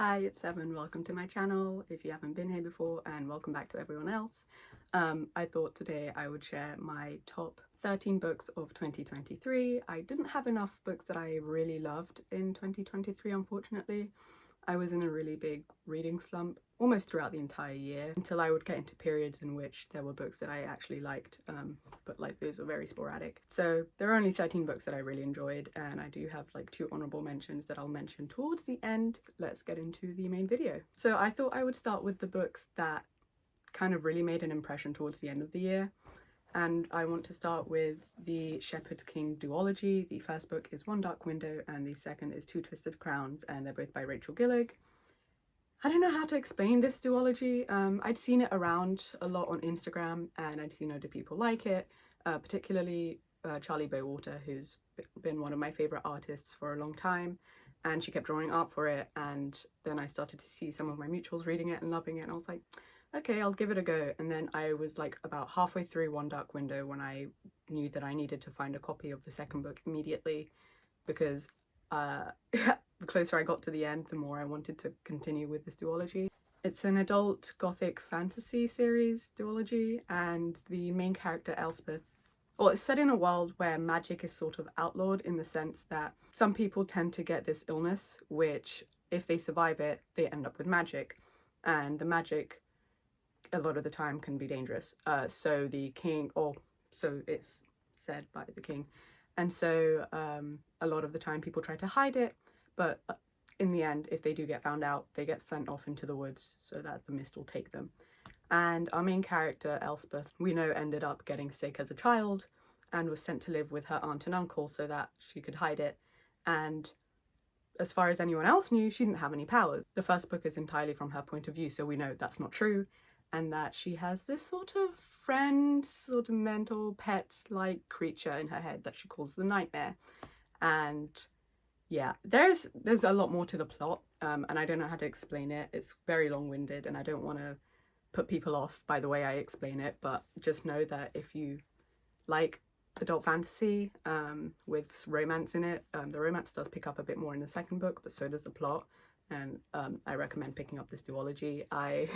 Hi, it's Evan. Welcome to my channel if you haven't been here before, and welcome back to everyone else. I thought today I would share my top 13 books of 2023. I didn't have enough books that I really loved in 2023, unfortunately. I was in a really big reading slump almost throughout the entire year until I would get into periods in which there were books that I actually liked, but like those were very sporadic. So there are only 13 books that I really enjoyed, and I do have like 2 honorable mentions that I'll mention towards the end. Let's get into the main video. So I thought I would start with the books that kind of really made an impression towards the end of the year. And I want to start with the Shepherd King duology. The first book is One Dark Window and the second is Two Twisted Crowns, and they're both by Rachel Gillig. I don't know how to explain this duology. I'd seen it around a lot on Instagram and I'd seen other people like it, particularly Charlie Bowater, who's been one of my favourite artists for a long time, and she kept drawing art for it, and then I started to see some of my mutuals reading it and loving it, and I was like, okay, I'll give it a go. And then I was like about halfway through One Dark Window when I knew that I needed to find a copy of the second book immediately, because the closer I got to the end, the more I wanted to continue with this duology. It's an adult gothic fantasy series duology, and the main character Elspeth, well, it's set in a world where magic is sort of outlawed, in the sense that some people tend to get this illness, which if they survive it, they end up with magic, and the magic a lot of the time can be dangerous. So the king, or so it's said by the king, and so a lot of the time people try to hide it, but in the end, if they do get found out, they get sent off into the woods so that the mist will take them. And our main character Elspeth, we know, ended up getting sick as a child and was sent to live with her aunt and uncle so that she could hide it. And as far as anyone else knew, she didn't have any powers. The first book is entirely from her point of view, so we know that's not true, and that she has this sort of friend, sort of mental pet-like creature in her head that she calls the Nightmare. And yeah, there's a lot more to the plot, and I don't know how to explain it. It's very long-winded, and I don't want to put people off by the way I explain it, but just know that if you like adult fantasy with romance in it, the romance does pick up a bit more in the second book, but so does the plot. And I recommend picking up this duology. I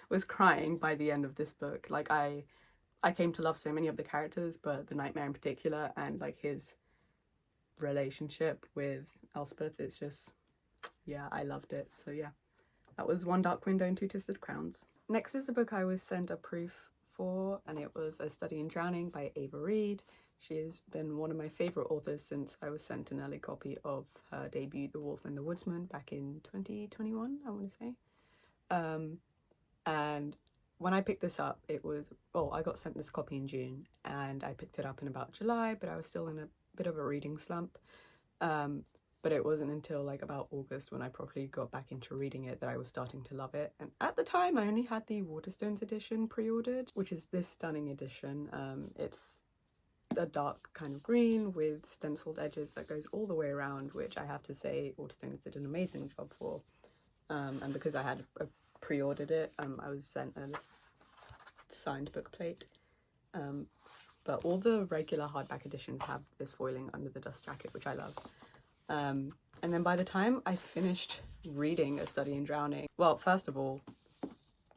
was crying by the end of this book. Like I came to love so many of the characters, but the Nightmare in particular, and like his relationship with Elspeth, it's just, yeah, I loved it. So yeah, that was One Dark Window and Two Twisted Crowns. Next is a book I was sent a proof for, and it was A Study in Drowning by Ava Reid. She has been one of my favourite authors since I was sent an early copy of her debut, The Wolf and the Woodsman, back in 2021, I want to say. And when I picked this up, it was, I got sent this copy in June, and I picked it up in about July, but I was still in a bit of a reading slump. But it wasn't until like about August when I properly got back into reading it that I was starting to love it. And at the time, I only had the Waterstones edition pre-ordered, which is this stunning edition. It's a dark kind of green with stenciled edges that goes all the way around, which I have to say Waterstones did an amazing job for. And because I had pre-ordered it, I was sent a signed book plate. But all the regular hardback editions have this foiling under the dust jacket, which I love. And then by the time I finished reading A Study in Drowning, well, first of all,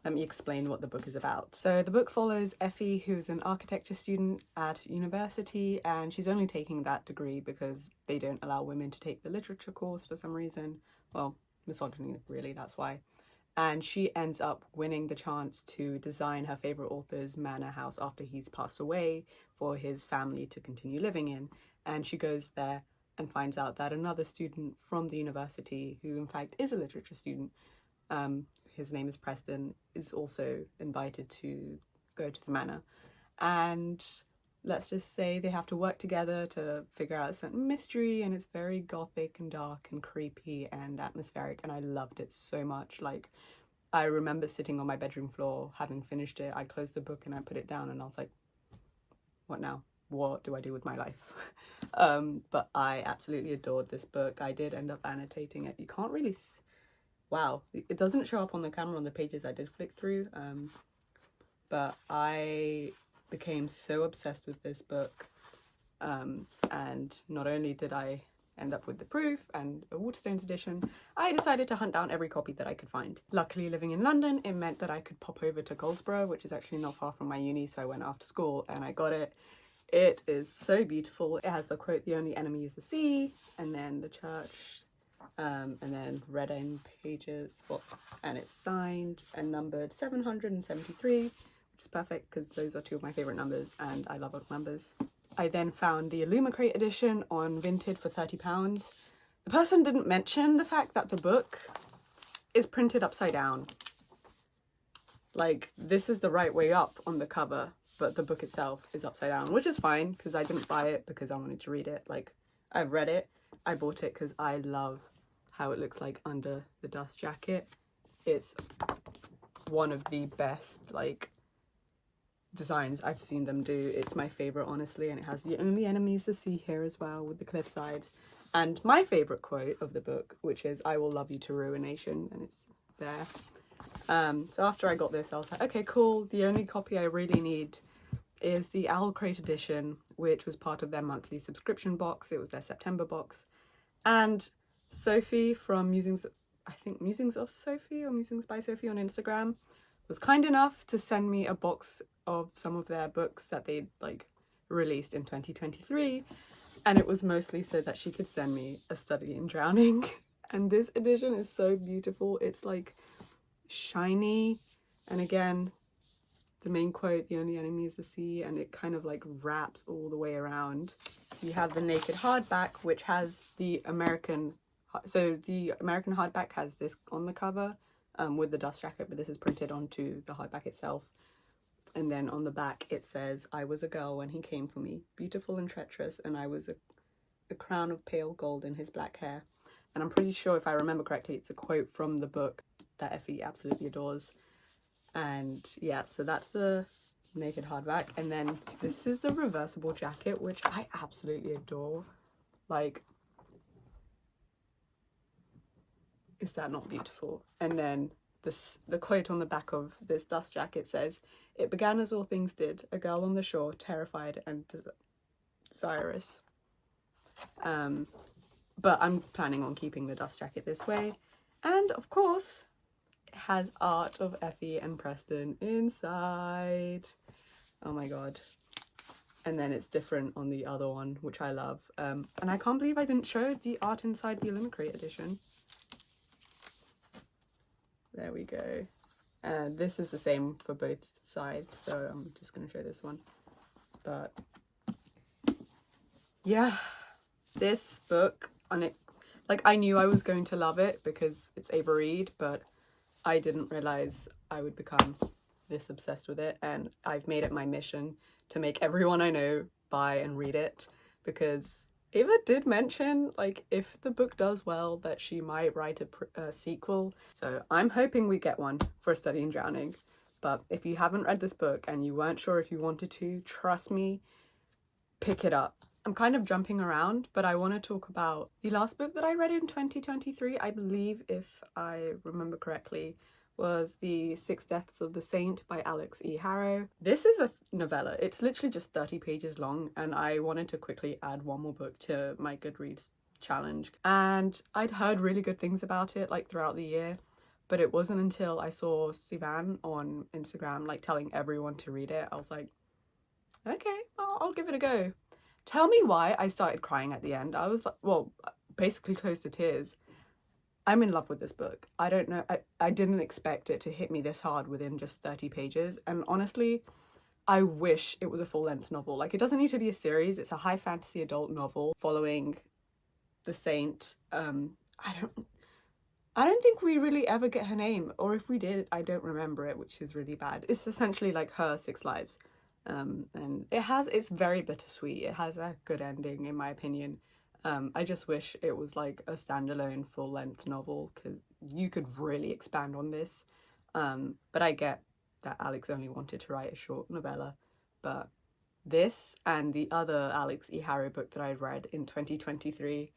let me explain what the book is about. So the book follows Effie, who's an architecture student at university, and she's only taking that degree because they don't allow women to take the literature course for some reason. Well, misogyny, really, that's why. And she ends up winning the chance to design her favourite author's manor house after he's passed away for his family to continue living in. And she goes there and finds out that another student from the university, who in fact is a literature student, his name is Preston, is also invited to go to the manor. And let's just say they have to work together to figure out a certain mystery, and it's very gothic and dark and creepy and atmospheric, and I loved it so much. Like, I remember sitting on my bedroom floor, having finished it, I closed the book and I put it down and I was like, what now? What do I do with my life? But I absolutely adored this book. I did end up annotating it. You can't really wow, it doesn't show up on the camera on the pages I did flick through, but I became so obsessed with this book, and not only did I end up with the proof and a Waterstones edition, I decided to hunt down every copy that I could find. Luckily, living in London, it meant that I could pop over to Goldsborough, which is actually not far from my uni, so I went after school and I got it. It is so beautiful. It has the quote, "The only enemy is the sea," and then the church, and then red end pages, and it's signed and numbered 773, which is perfect because those are two of my favourite numbers and I love odd numbers. I then found the Illumicrate edition on Vinted for £30. The person didn't mention the fact that the book is printed upside down. Like, this is the right way up on the cover, but the book itself is upside down, which is fine because I didn't buy it because I wanted to read it. Like, I've read it. I bought it because I love how it looks like under the dust jacket. It's one of the best, like, designs I've seen them do. It's my favorite, honestly, and it has "The only enemy is the sea" here as well with the cliffside. And my favorite quote of the book, which is "I will love you to ruination," and it's there. So after I got this, I was like, okay, cool. The only copy I really need is the Owl Crate edition, which was part of their monthly subscription box. It was their September box. And Sophie from Musings, I think Musings of Sophie or Musings by Sophie on Instagram, was kind enough to send me a box of some of their books that they'd like released in 2023, and it was mostly so that she could send me A Study in Drowning. And this edition is so beautiful. It's like shiny, and again, the main quote, "The only enemy is the sea," and it kind of like wraps all the way around. You have the naked hardback, which has the American, so the American hardback has this on the cover, with the dust jacket, but this is printed onto the hardback itself. And then on the back it says, "I was a girl when he came for me, beautiful and treacherous, and I was a crown of pale gold in his black hair." And I'm pretty sure, if I remember correctly, it's a quote from the book that Effie absolutely adores. And yeah, so that's the naked hardback. And then this is the reversible jacket, which I absolutely adore. Like, is that not beautiful? And then the quote on the back of this dust jacket says, "It began as all things did, a girl on the shore, terrified and desirous." But I'm planning on keeping the dust jacket this way. And of course, it has art of Effie and Preston inside. Oh my god. And then it's different on the other one, which I love. And I can't believe I didn't show the art inside the Illumicrate edition. There we go. And this is the same for both sides, so I'm just going to show this one. But yeah, this book, like, I knew I was going to love it because it's Ava Reed, but I didn't realize I would become this obsessed with it. And I've made it my mission to make everyone I know buy and read it, because Ava did mention, like, if the book does well, that she might write a sequel. So I'm hoping we get one for A Study in Drowning. But if you haven't read this book and you weren't sure if you wanted to, trust me, pick it up. I'm kind of jumping around, but I want to talk about the last book that I read in 2023, I believe, if I remember correctly, was The Six Deaths of the Saint by Alex E. Harrow. This is a novella. It's literally just 30 pages long, and I wanted to quickly add one more book to my Goodreads challenge. And I'd heard really good things about it, like, throughout the year, but it wasn't until I saw Sivan on Instagram, like, telling everyone to read it, I was like, okay, I'll give it a go. Tell me why I started crying at the end. I was like, well, basically close to tears. I'm in love with this book. I don't know, I didn't expect it to hit me this hard within just 30 pages. And honestly, I wish it was a full-length novel. Like, it doesn't need to be a series. It's a high fantasy adult novel following the saint. I don't think we really ever get her name, or if we did, I don't remember it, which is really bad. It's essentially like her 6 lives. And it's very bittersweet. It has a good ending, in my opinion. I just wish it was like a standalone full-length novel, because you could really expand on this. But I get that Alex only wanted to write a short novella, but this and the other Alex E. Harrow book that I read in 2023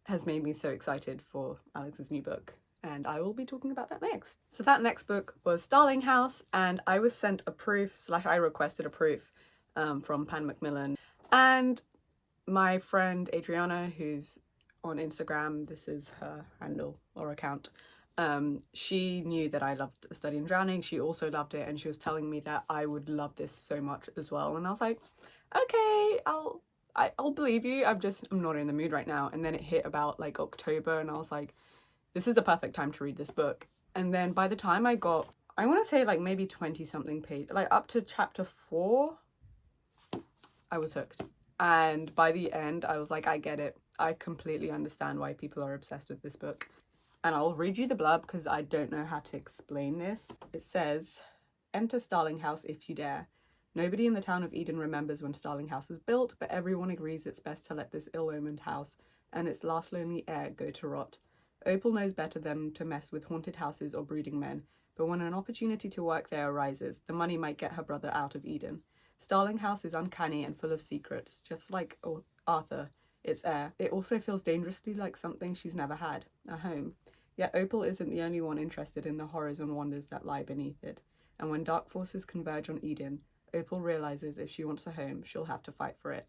has made me so excited for Alex's new book, and I will be talking about that next. So that next book was Starling House, and I was sent a proof, / I requested a proof from Pan Macmillan, and my friend Adriana, who's on Instagram, this is her handle or account, she knew that I loved studying drowning. She also loved it, and she was telling me that I would love this so much as well. And I was like, okay, I'll believe you. I'm not in the mood right now. And then it hit about like October, and I was like, this is the perfect time to read this book. And then by the time I got, I want to say like maybe 20 something page, like up to chapter 4, I was hooked. And by the end, I was like, I get it. I completely understand why people are obsessed with this book. And I'll read you the blurb because I don't know how to explain this. It says, enter Starling House if you dare. Nobody in the town of Eden remembers when Starling House was built, but everyone agrees it's best to let this ill-omened house and its last lonely heir go to rot. Opal knows better than to mess with haunted houses or brooding men, but when an opportunity to work there arises, the money might get her brother out of Eden. Starling House is uncanny and full of secrets, just like Arthur, its heir. It also feels dangerously like something she's never had, a home. Yet Opal isn't the only one interested in the horrors and wonders that lie beneath it. And when dark forces converge on Eden, Opal realizes if she wants a home, she'll have to fight for it.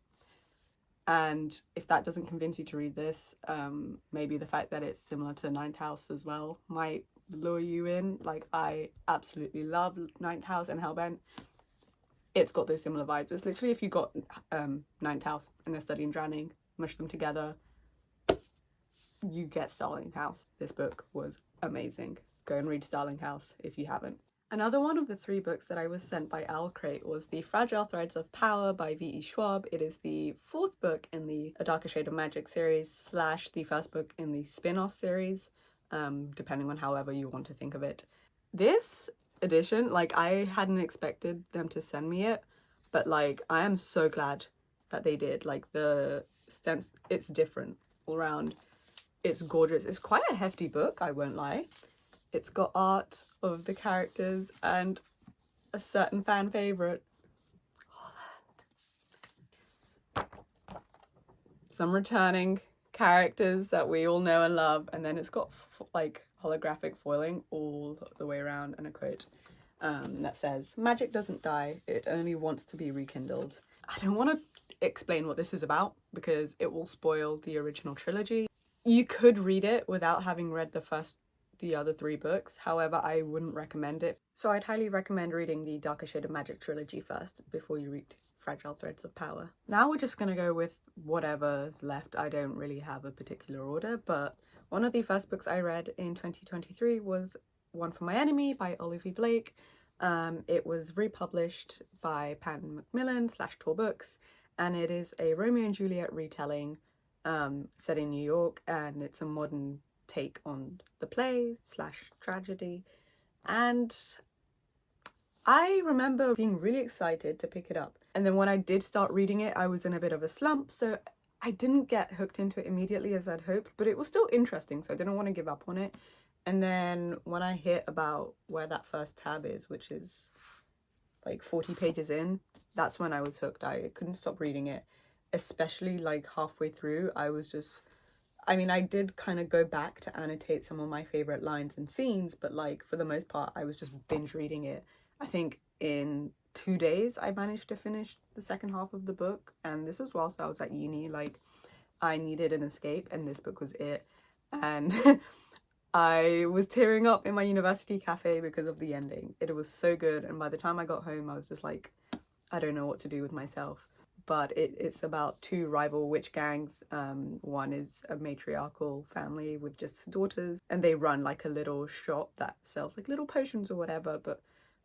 And if that doesn't convince you to read this, maybe the fact that it's similar to Ninth House as well might lure you in. Like, I absolutely love Ninth House and Hellbent. It's got those similar vibes. It's literally if you got Ninth House and they're studying drowning, mush them together, you get Starling House. This book was amazing. Go and read Starling House if you haven't. Another one of the 3 books that I was sent by Owl Crate was The Fragile Threads of Power by V.E. Schwab. It is the 4th book in the A Darker Shade of Magic series / the 1st book in the spin-off series, depending on however you want to think of it. This edition, like, I hadn't expected them to send me it, but like, I am so glad that they did. Like, the stance, it's different all around. It's gorgeous. It's quite a hefty book, I won't lie. It's got art of the characters and a certain fan favourite, Holland. Some returning characters that we all know and love, and then it's got like holographic foiling all the way around, and a quote that says, "Magic doesn't die, it only wants to be rekindled." I don't want to explain what this is about because it will spoil the original trilogy. You could read it without having read the other 3 books, however, I wouldn't recommend it. So I'd highly recommend reading the Darker Shade of Magic trilogy first before you read Fragile Threads of Power. Now we're just gonna go with whatever's left. I don't really have a particular order, but one of the first books I read in 2023 was One for My Enemy by Olivia Blake. It was republished by Pan Macmillan / Tor Books, and it is a Romeo and Juliet retelling set in New York, and it's a modern take on the play / tragedy. And I remember being really excited to pick it up, and then when I did start reading it, I was in a bit of a slump, so I didn't get hooked into it immediately as I'd hoped, but it was still interesting, so I didn't want to give up on it. And then when I hit about where that first tab is, which is like 40 pages in, that's when I was hooked. I couldn't stop reading it, especially like halfway through. I did kind of go back to annotate some of my favorite lines and scenes, but like for the most part, I was just binge reading it. I think in 2 days, I managed to finish the second half of the book, and this was whilst I was at uni. Like, I needed an escape, and this book was it. And I was tearing up in my university cafe because of the ending. It was so good, and by the time I got home, I was just like, I don't know what to do with myself. But it's about 2 rival witch gangs. One is a matriarchal family with just daughters, and they run like a little shop that sells like little potions or whatever, but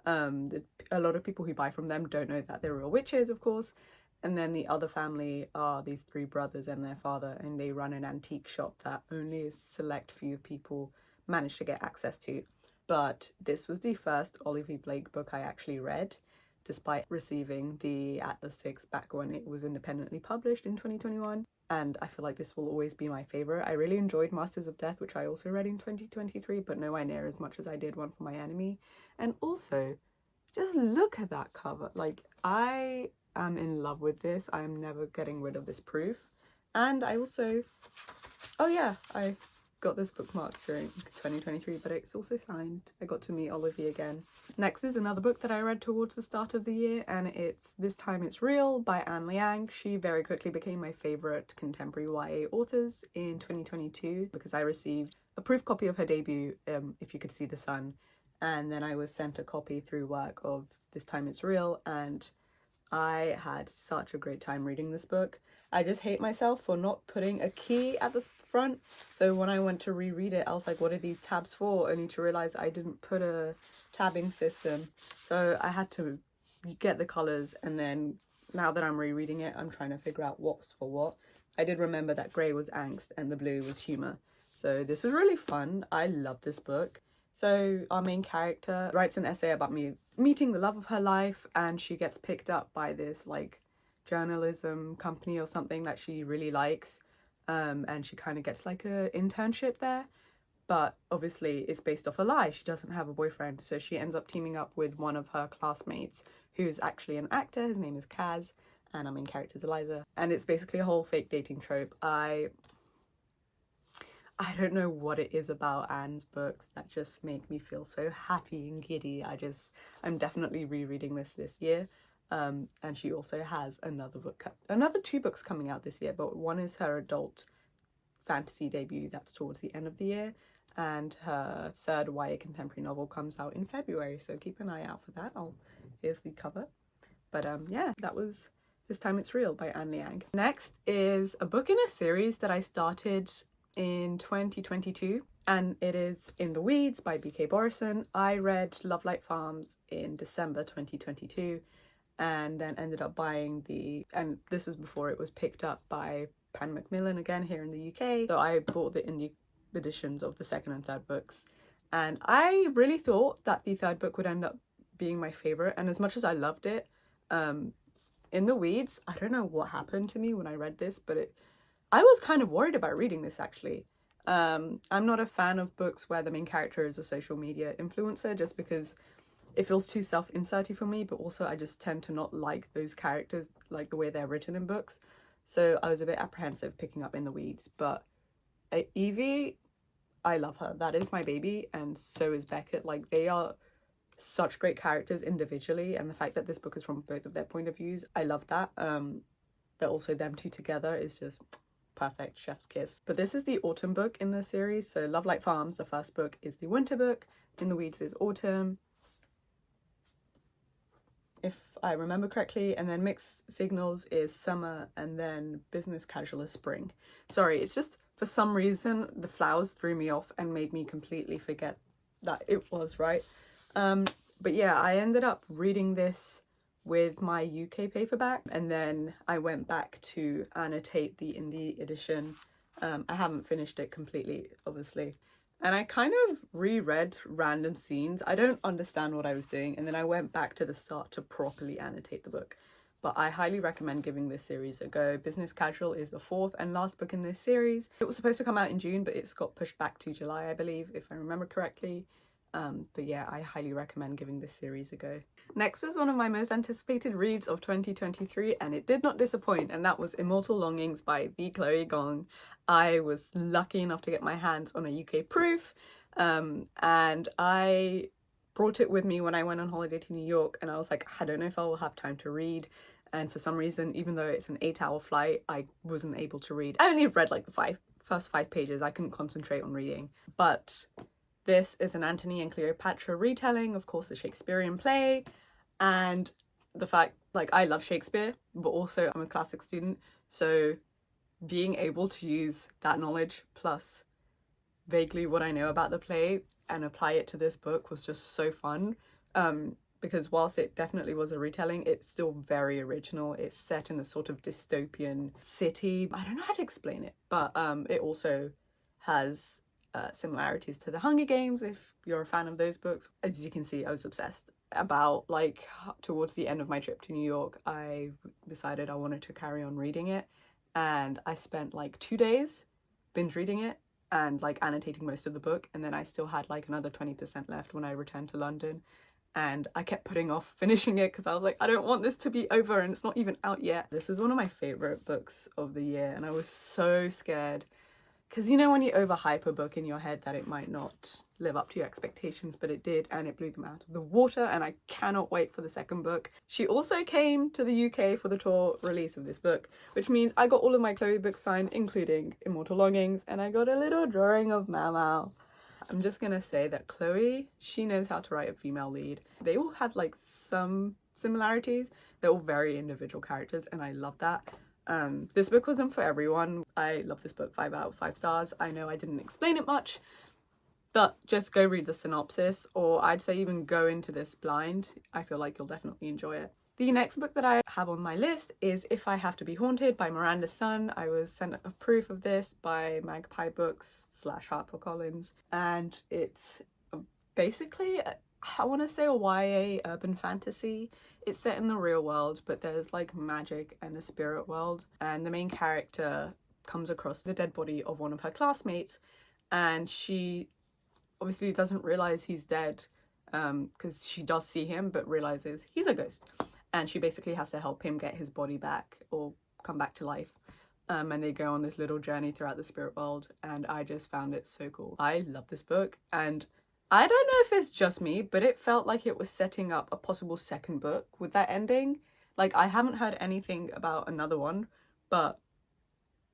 a lot of people who buy from them don't know that they're real witches, of course. And then the other family are these 3 brothers and their father, and they run an antique shop that only a select few people manage to get access to. But this was the first Olivia Blake book I actually read, despite receiving the Atlas 6 back when it was independently published in 2021. And I feel like this will always be my favourite. I really enjoyed Masters of Death, which I also read in 2023, but nowhere near as much as I did One for My Enemy. And also, just look at that cover. Like, I am in love with this. I am never getting rid of this proof. And I also, oh yeah, I got this bookmarked during 2023, but it's also signed. I got to meet Olivia again. Next is another book that I read towards the start of the year, and it's This Time It's Real by Anne Liang. She very quickly became my favourite contemporary YA authors in 2022 because I received a proof copy of her debut, If You Could See the Sun, and then I was sent a copy through work of This Time It's Real, and I had such a great time reading this book. I just hate myself for not putting a key at the front. So when I went to reread it, I was like, what are these tabs for? Only to realise I didn't put a tabbing system. So I had to get the colours, and then now that I'm rereading it, I'm trying to figure out what's for what. I did remember that grey was angst and the blue was humour. So this was really fun. I love this book. So our main character writes an essay about meeting the love of her life, and she gets picked up by this like journalism company or something that she really likes, and she kind of gets like a internship there, but obviously it's based off a lie. She doesn't have a boyfriend, so she ends up teaming up with one of her classmates who's actually an actor. His name is Kaz, and our main character is Eliza, and it's basically a whole fake dating trope. I don't know what it is about Anne's books that just make me feel so happy and giddy. I'm definitely rereading this year. And she also has another 2 books coming out this year, but one is her adult fantasy debut that's towards the end of the year, and her 3rd YA contemporary novel comes out in February, so keep an eye out for that. Here's the cover. But yeah, that was This Time It's Real by Anne Liang. Next is a book in a series that I started in 2022, and it is In the Weeds by B.K. Borison. I read Love Light Farms in December 2022, and then ended up buying and this was before it was picked up by Pan Macmillan again here in the UK. So I bought the indie editions of the 2nd and 3rd books, and I really thought that the 3rd book would end up being my favourite, and as much as I loved it, In the Weeds, I don't know what happened to me when I read this, but I was kind of worried about reading this actually. I'm not a fan of books where the main character is a social media influencer, just because it feels too self-inserty for me, but also I just tend to not like those characters, like the way they're written in books. So I was a bit apprehensive picking up In the Weeds, but Evie, I love her. That is my baby, and so is Beckett. Like, they are such great characters individually, and the fact that this book is from both of their point of views, I love that. But also them two together is just perfect, chef's kiss. But this is the autumn book in the series. So Love Light Farms, the first book, is the winter book. In the Weeds is autumn, if I remember correctly, and then Mixed Signals is summer, and then Business Casual is spring. Sorry, it's just for some reason the flowers threw me off and made me completely forget that it was right. But yeah, I ended up reading this with my UK paperback, and then I went back to annotate the indie edition. I haven't finished it completely, obviously. And I kind of reread random scenes. I don't understand what I was doing, and then I went back to the start to properly annotate the book. But I highly recommend giving this series a go. Business Casual is the 4th and last book in this series. It was supposed to come out in June, but it's got pushed back to July, I believe, if I remember correctly. But yeah, I highly recommend giving this series a go. Next is one of my most anticipated reads of 2023, and it did not disappoint, and that was Immortal Longings by the Chloe Gong. I was lucky enough to get my hands on a UK proof, and I brought it with me when I went on holiday to New York, and I was like, I don't know if I will have time to read. And for some reason, even though it's an 8-hour flight, I wasn't able to read. I only read like the first 5 pages. I couldn't concentrate on reading. But this is an Antony and Cleopatra retelling, of course, a Shakespearean play. And the fact, like, I love Shakespeare, but also I'm a classic student. So being able to use that knowledge plus vaguely what I know about the play and apply it to this book was just so fun. Because whilst it definitely was a retelling, it's still very original. It's set in a sort of dystopian city. I don't know how to explain it, but it also has similarities to the Hunger Games, if you're a fan of those books. As you can see, I was obsessed. About like towards the end of my trip to New York, I decided I wanted to carry on reading it, and I spent like 2 days binge reading it and like annotating most of the book, and then I still had like another 20% left when I returned to London, and I kept putting off finishing it because I was like, I don't want this to be over, and it's not even out yet. This is one of my favorite books of the year, and I was so scared because you know when you overhype a book in your head that it might not live up to your expectations, but it did, and it blew them out of the water, and I cannot wait for the second book. She also came to the UK for the tour release of this book, which means I got all of my Chloe books signed, including Immortal Longings, and I got a little drawing of Mama. I'm just gonna say that Chloe, she knows how to write a female lead. They all had like some similarities. They're all very individual characters, and I love that. This book wasn't for everyone. I love this book, 5 out of 5 stars. I know I didn't explain it much, but just go read the synopsis, or I'd say even go into this blind. I feel like you'll definitely enjoy it. The next book that I have on my list is If I Have to Be Haunted by Miranda Sun. I was sent a proof of this by Magpie Books / HarperCollins, and it's basically, I want to say, a YA urban fantasy. It's set in the real world, but there's like magic and a spirit world, and the main character comes across the dead body of one of her classmates, and she obviously doesn't realize he's dead, because she does see him but realizes he's a ghost, and she basically has to help him get his body back or come back to life. And they go on this little journey throughout the spirit world, and I just found it so cool. I love this book, and I don't know if it's just me, but it felt like it was setting up a possible second book with that ending. Like, I haven't heard anything about another one, but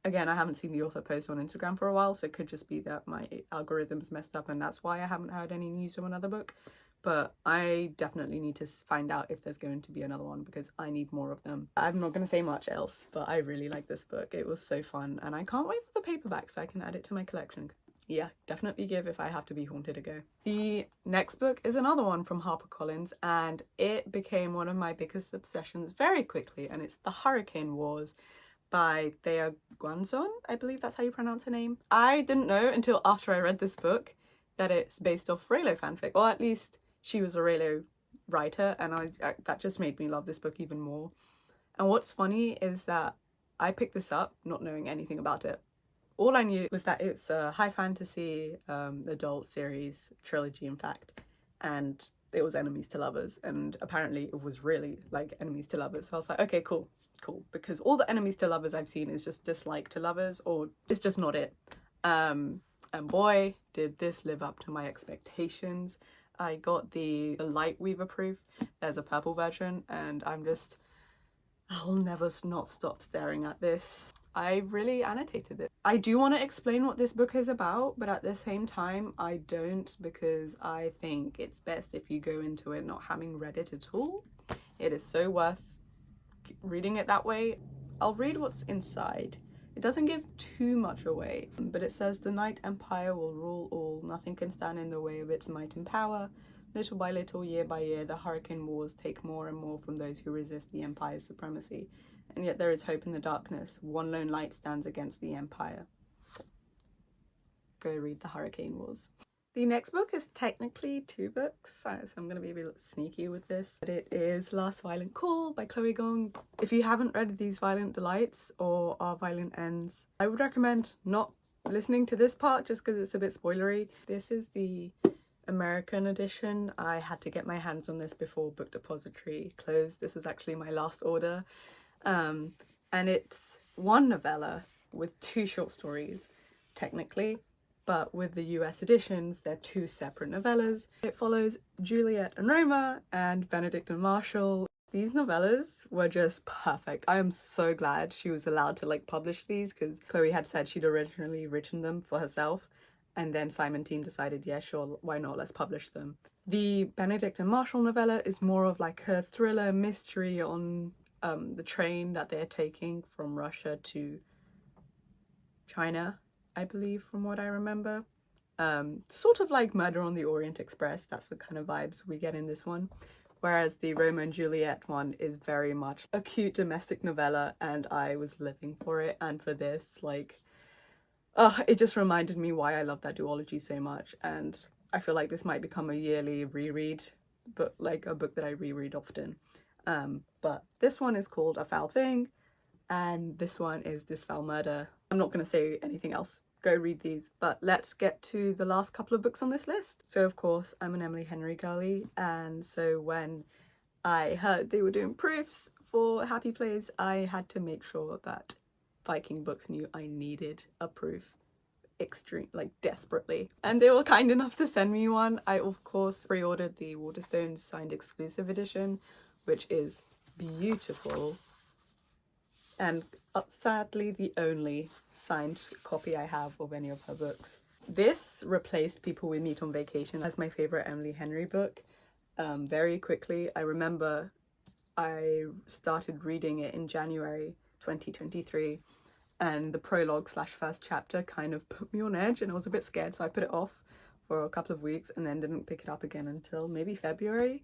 again, I haven't seen the author post on Instagram for a while, so it could just be that my algorithm's messed up and that's why I haven't heard any news of another book. But I definitely need to find out if there's going to be another one, because I need more of them. I'm not going to say much else, but I really like this book. It was so fun, and I can't wait for the paperback so I can add it to my collection. Yeah, definitely give If I Have to Be Haunted a go. The next book is another one from HarperCollins, and it became one of my biggest obsessions very quickly, and it's The Hurricane Wars by Thea Guanzon. I believe that's how you pronounce her name. I didn't know until after I read this book that it's based off Raylo fanfic, or at least she was a Raylo writer, and that just made me love this book even more. And what's funny is that I picked this up not knowing anything about it. All I knew was that it's a high fantasy adult series, trilogy in fact, and it was enemies to lovers, and apparently it was really like enemies to lovers. So I was like, okay, cool, because all the enemies to lovers I've seen is just dislike to lovers, or it's just not it. And boy, did this live up to my expectations. I got the light weaver proof. There's a purple version, and I'll never not stop staring at this. I really annotated it. I do want to explain what this book is about, but at the same time I don't, because I think it's best if you go into it not having read it at all. It is so worth reading it that way. I'll read what's inside. It doesn't give too much away, but it says the Night Empire will rule all. Nothing can stand in the way of its might and power. Little by little, year by year, the hurricane wars take more and more from those who resist the Empire's supremacy. And yet there is hope in the darkness. One lone light stands against the Empire. Go read The Hurricane Wars. The next book is technically 2 books, so I'm going to be a bit sneaky with this. But it is Last Violent Call by Chloe Gong. If you haven't read These Violent Delights or Our Violent Ends, I would recommend not listening to this part just because it's a bit spoilery. This is the American edition. I had to get my hands on this before Book Depository closed. This was actually my last order. And it's one novella with 2 short stories, technically, but with the US editions, they're 2 separate novellas. It follows Juliet and Roma and Benedict and Marshall. These novellas were just perfect. I am so glad she was allowed to like publish these, because Chloe had said she'd originally written them for herself, and then Simon Team decided, yeah, sure, why not, let's publish them. The Benedict and Marshall novella is more of like a thriller mystery on the train that they're taking from Russia to China, I believe, from what I remember. Sort of like Murder on the Orient Express. That's the kind of vibes we get in this one. Whereas the Romeo and Juliet one is very much a cute domestic novella, and I was living for it. And for this, like, it just reminded me why I love that duology so much. And I feel like this might become a yearly reread, but like a book that I reread often. But this one is called A Foul Thing, and this one is This Foul Murder. I'm not going to say anything else. Go read these. But let's get to the last couple of books on this list. So of course, I'm an Emily Henry girly, and so when I heard they were doing proofs for Happy Place, I had to make sure that Viking Books knew I needed a proof desperately, and they were kind enough to send me one. I of course pre-ordered the Waterstones signed exclusive edition, which is beautiful, and sadly the only signed copy I have of any of her books. This replaced People We Meet on Vacation as my favorite Emily Henry book very quickly. I remember I started reading it in January 2023, and the prologue / first chapter kind of put me on edge, and I was a bit scared, so I put it off for a couple of weeks and then didn't pick it up again until maybe February.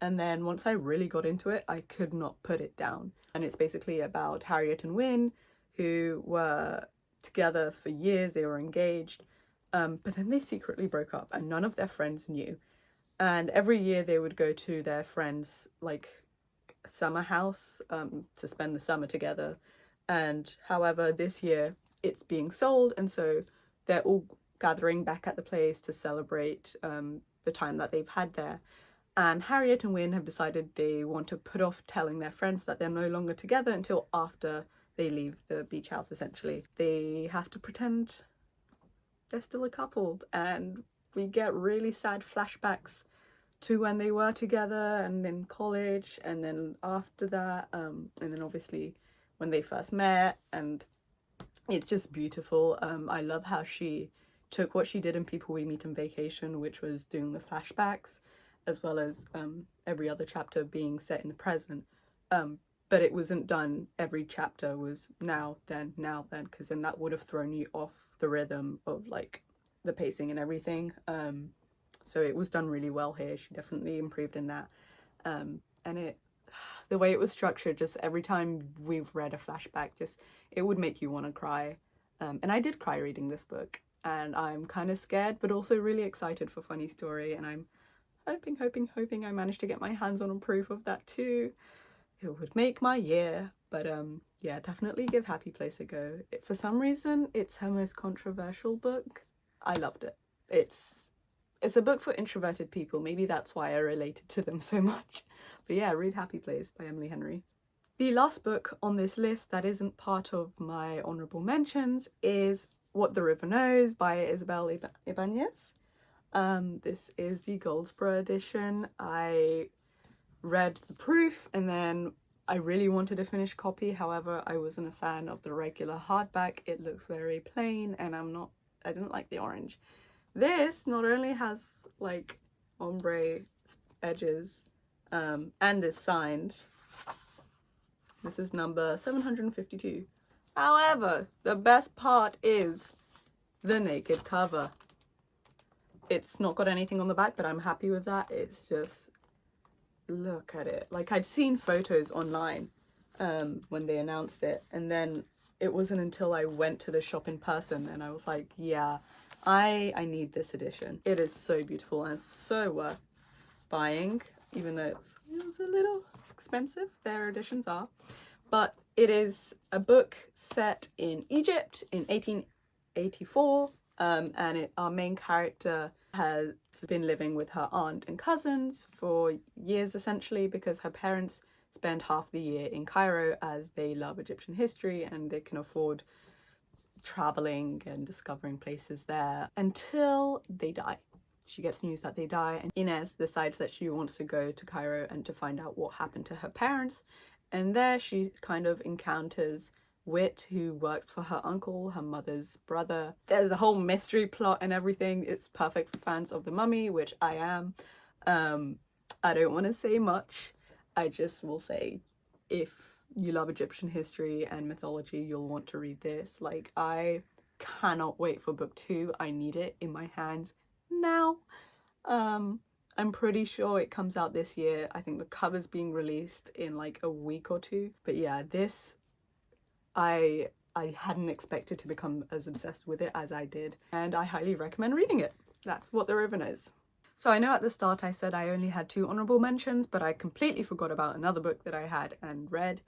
And then once I really got into it, I could not put it down. And it's basically about Harriet and Wynne, who were together for years. They were engaged, but then they secretly broke up, and none of their friends knew. And every year they would go to their friends' summer house to spend the summer together. And however, this year it's being sold, and so they're all gathering back at the place to celebrate the time that they've had there. And Harriet and Wynne have decided they want to put off telling their friends that they're no longer together until after they leave the beach house, essentially. They have to pretend they're still a couple, and we get really sad flashbacks to when they were together and in college, and then after that, and then obviously when they first met, and it's just beautiful. I love how she took what she did in People We Meet on Vacation, which was doing the flashbacks, as well as every other chapter being set in the present. But it wasn't done, every chapter was now, then, because then that would have thrown you off the rhythm of the pacing and everything. So it was done really well here. She definitely improved in that. And the way it was structured, just every time we've read a flashback, it would make you want to cry. And I did cry reading this book, and I'm kind of scared, but also really excited for Funny Story, and I'm hoping I managed to get my hands on a proof of that too. It would make my year. But yeah, definitely give Happy Place a go. For some reason, it's her most controversial book. I loved it. It's a book for introverted people. Maybe that's why I related to them so much. But yeah, read Happy Place by Emily Henry. The last book on this list that isn't part of my honourable mentions is What the River Knows by Isabel Ibanez. This is the Goldsboro edition. I read the proof and then I really wanted a finished copy. However, I wasn't a fan of the regular hardback. It looks very plain, and I didn't like the orange. This not only has ombre edges and is signed. This is number 752. However, the best part is the naked cover. It's not got anything on the back, but I'm happy with that. It's just, look at it. I'd seen photos online when they announced it, and then it wasn't until I went to the shop in person and I was like, yeah, I need this edition. It is so beautiful and so worth buying, even though it was a little expensive. Their editions are. But it is a book set in Egypt in 1884, and our main character has been living with her aunt and cousins for years, essentially, because her parents spend half the year in Cairo, as they love Egyptian history and they can afford traveling and discovering places there until they die. She gets news that they die, and Inez decides that she wants to go to Cairo and to find out what happened to her parents. And there she kind of encounters Wit, who works for her uncle, her mother's brother. There's a whole mystery plot and everything. It's perfect for fans of The Mummy, which I am. I don't want to say much. I just will say, if you love Egyptian history and mythology, you'll want to read this. I cannot wait for book 2. I need it in my hands now. I'm pretty sure it comes out this year. I think the cover's being released in a week or two. But yeah, this, I hadn't expected to become as obsessed with it as I did, and I highly recommend reading it. That's What the River Knows. So I know at the start I said I only had 2 honourable mentions, but I completely forgot about another book that I had and read,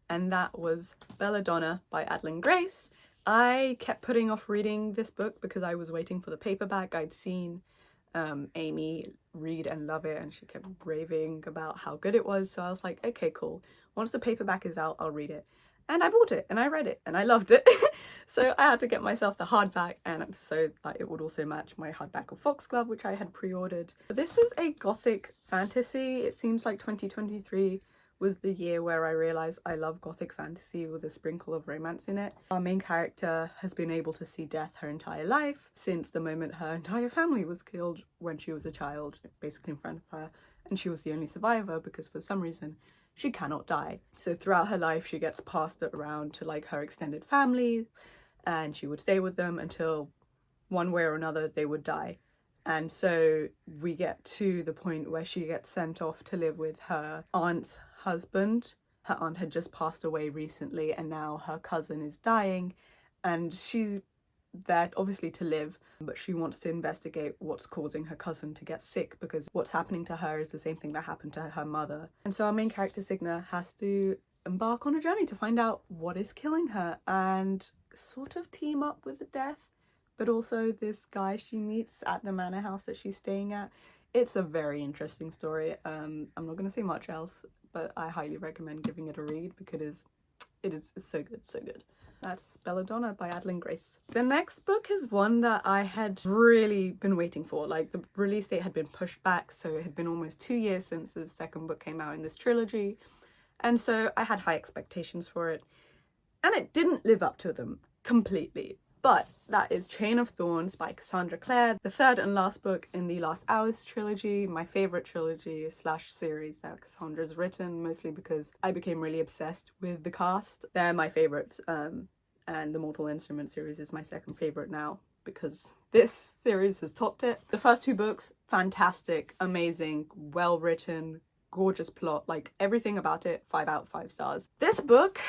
and that was Belladonna by Adeline Grace. I kept putting off reading this book because I was waiting for the paperback. I'd seen Amy read and love it, and she kept raving about how good it was, so I was like, okay, cool. Once the paperback is out, I'll read it. and I bought it and I read it and I loved it. So I had to get myself the hardback, and so that it would also match my hardback of Foxglove, which I had pre-ordered. This is a gothic fantasy. It seems like 2023 was the year where I realised I love gothic fantasy with a sprinkle of romance in it. Our main character has been able to see death her entire life, since the moment her entire family was killed when she was a child, basically in front of her, and she was the only survivor because for some reason she cannot die. So throughout her life she gets passed around to like her extended family, and she would stay with them until one way or another they would die. And so we get to the point where she gets sent off to live with her aunt's husband. Her aunt had just passed away recently, and now her cousin is dying, and she's there obviously to live, but she wants to investigate what's causing her cousin to get sick, because what's happening to her is the same thing that happened to her mother. And so our main character Signa has to embark on a journey to find out what is killing her and sort of team up with the death, but also this guy she meets at the manor house that she's staying at. It's a very interesting story. I'm not going to say much else, but I highly recommend giving it a read because it's so good, so good. That's Belladonna by Adeline Grace. The next book is one that I had really been waiting for. Like, the release date had been pushed back, so it had been almost 2 years since the second book came out in this trilogy. And so I had high expectations for it, and it didn't live up to them completely. But that is Chain of Thorns by Cassandra Clare, the third and last book in the Last Hours trilogy, my favourite trilogy / series that Cassandra's written, mostly because I became really obsessed with the cast. They're my favourites, and the Mortal Instrument series is my second favourite now, because this series has topped it. The first 2 books, fantastic, amazing, well written, gorgeous plot, like everything about it, 5 out of 5 stars. This book,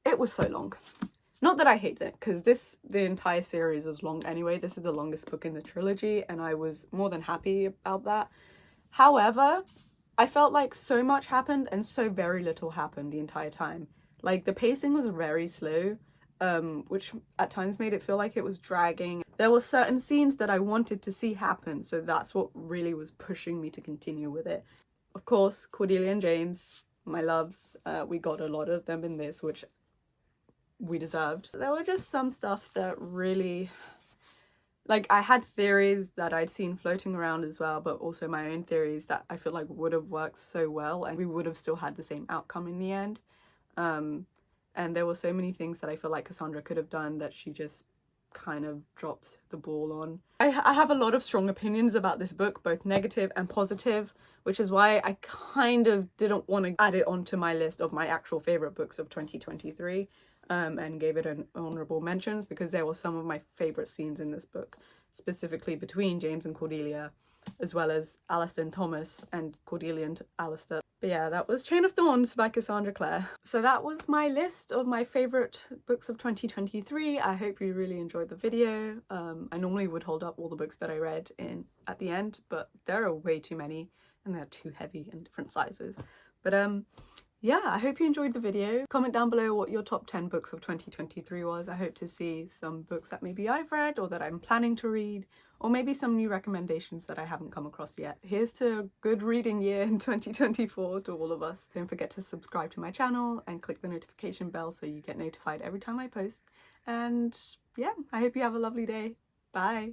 it was so long. Not that I hate it, because the entire series is long anyway. This is the longest book in the trilogy, and I was more than happy about that. However, I felt like so much happened and so very little happened the entire time. Like, the pacing was very slow, which at times made it feel like it was dragging. There were certain scenes that I wanted to see happen, so that's what really was pushing me to continue with it. Of course, Cordelia and James, my loves, we got a lot of them in this, which we deserved. There were just some stuff that really, like, I had theories that I'd seen floating around as well, but also my own theories that I feel like would have worked so well and we would have still had the same outcome in the end. And there were so many things that I feel like Cassandra could have done that she just kind of dropped the ball on. I have a lot of strong opinions about this book, both negative and positive, which is why I kind of didn't want to add it onto my list of my actual favourite books of 2023. And gave it an honourable mentions, because there were some of my favourite scenes in this book, specifically between James and Cordelia, as well as Alistair and Thomas and Cordelia and Alistair. But yeah, that was Chain of Thorns by Cassandra Clare. So that was my list of my favourite books of 2023. I hope you really enjoyed the video. I normally would hold up all the books that I read at the end, but there are way too many and they're too heavy in different sizes. But yeah, I hope you enjoyed the video. Comment down below what your top 10 books of 2023 was. I hope to see some books that maybe I've read or that I'm planning to read, or maybe some new recommendations that I haven't come across yet. Here's to a good reading year in 2024 to all of us. Don't forget to subscribe to my channel and click the notification bell so you get notified every time I post. And yeah, I hope you have a lovely day. Bye!